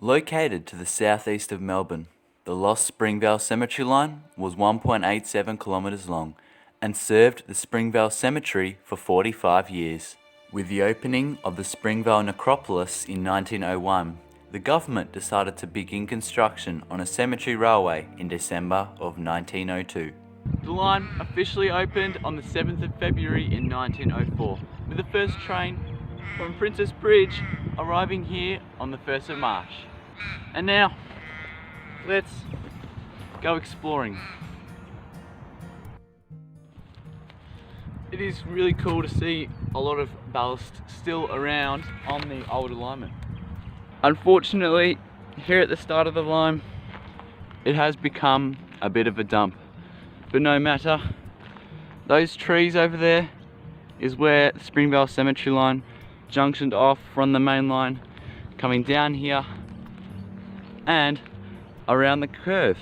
Located to the southeast of Melbourne, the lost Springvale Cemetery line was 1.87 kilometres long and served the Springvale Cemetery for 45 years. With the opening of the Springvale Necropolis in 1901, the government decided to begin construction on a cemetery railway in December of 1902. The line officially opened on the 7th of February in 1904, with the first train from Princess Bridge arriving here on the 1st of March. And now, let's go exploring. It is really cool to see a lot of ballast still around on the old alignment. Unfortunately, here at the start of the line, it has become a bit of a dump. But no matter, those trees over there is where the Springvale Cemetery line junctioned off from the main line, coming down here and around the curve.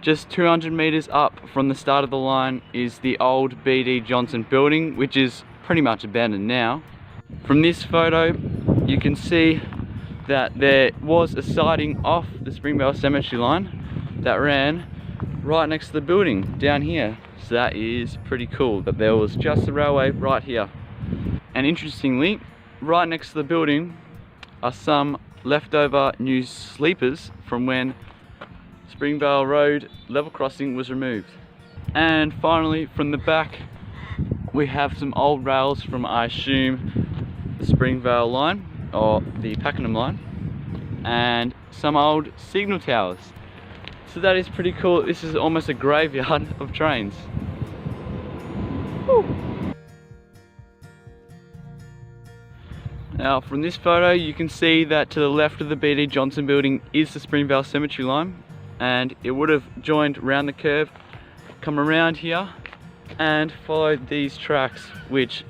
Just 200 meters up from the start of the line is the old B.D. Johnson building, which is pretty much abandoned now. From this photo, you can see that there was a siding off the Springvale Cemetery line that ran right next to the building down here. So that is pretty cool, that there was just a railway right here. And interestingly, right next to the building are some leftover new sleepers from when Springvale Road level crossing was removed. And finally, from the back, we have some old rails from, I assume, the Springvale line or the Pakenham line, and some old signal towers. So that is pretty cool. This is almost a graveyard of trains. Woo. Now from this photo you can see that to the left of the B.D. Johnson building is the Springvale Cemetery line, and it would have joined around the curve, come around here and followed these tracks, which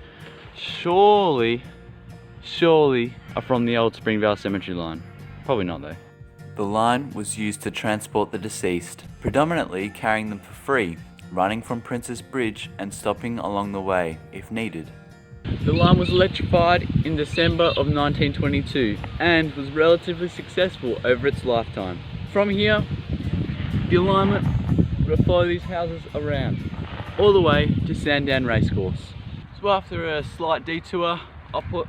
surely are from the old Springvale Cemetery line. Probably not though. The line was used to transport the deceased, predominantly carrying them for free, running from Princess Bridge and stopping along the way if needed. The line was electrified in December of 1922 and was relatively successful over its lifetime. From here, the alignment will follow these houses around, all the way to Sandown Racecourse. So after a slight detour, I'll put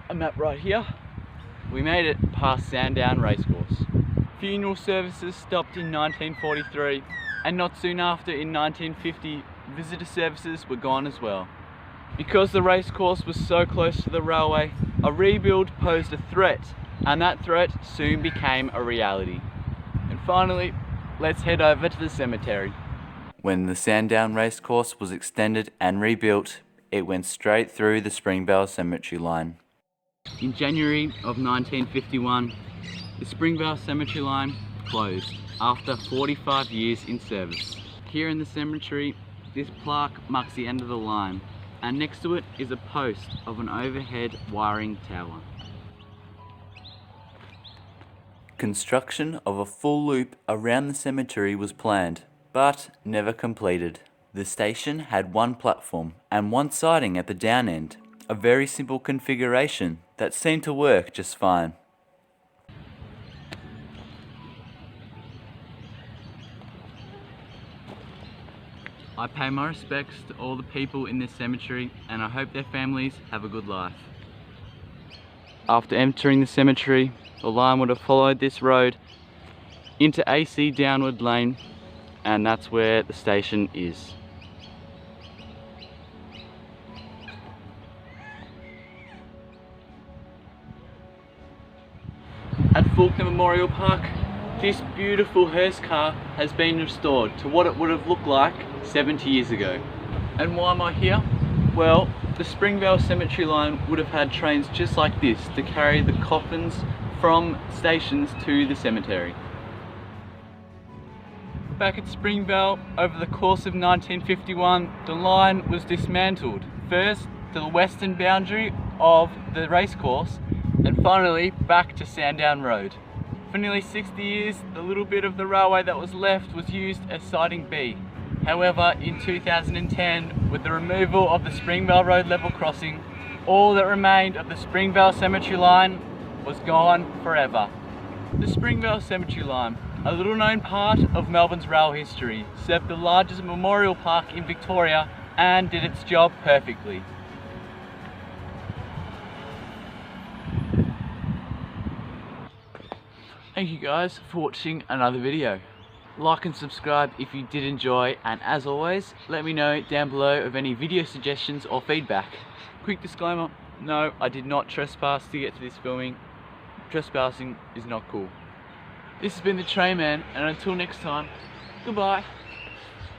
a map right here. We made it past Sandown Racecourse. Funeral services stopped in 1943, and not soon after, in 1950, visitor services were gone as well. Because the racecourse was so close to the railway, a rebuild posed a threat, and that threat soon became a reality. And finally, let's head over to the cemetery. When the Sandown Racecourse was extended and rebuilt, it went straight through the Springvale Cemetery line. In January of 1951, the Springvale Cemetery line closed after 45 years in service. Here in the cemetery, this plaque marks the end of the line, and next to it is a post of an overhead wiring tower. Construction of a full loop around the cemetery was planned, but never completed. The station had one platform and one siding at the down end, a very simple configuration that seemed to work just fine. I pay my respects to all the people in this cemetery, and I hope their families have a good life. After entering the cemetery, the line would have followed this road into AC Downward Lane, and that's where the station is. At Faulkner Memorial Park, this beautiful hearse car has been restored to what it would have looked like 70 years ago. And why am I here? Well, the Springvale Cemetery line would have had trains just like this to carry the coffins from stations to the cemetery. Back at Springvale, over the course of 1951, the line was dismantled, first to the western boundary of the racecourse, and finally back to Sandown Road. For nearly 60 years, the little bit of the railway that was left was used as siding B. However, in 2010, with the removal of the Springvale Road level crossing, all that remained of the Springvale Cemetery line was gone forever. The Springvale Cemetery Lime, a little known part of Melbourne's rail history, served the largest memorial park in Victoria and did its job perfectly. Thank you guys for watching another video. Like and subscribe if you did enjoy, and as always, let me know down below of any video suggestions or feedback. Quick disclaimer, no, I did not trespass to get to this filming. Trespassing is not cool. This has been the Train Man, and until next time, goodbye.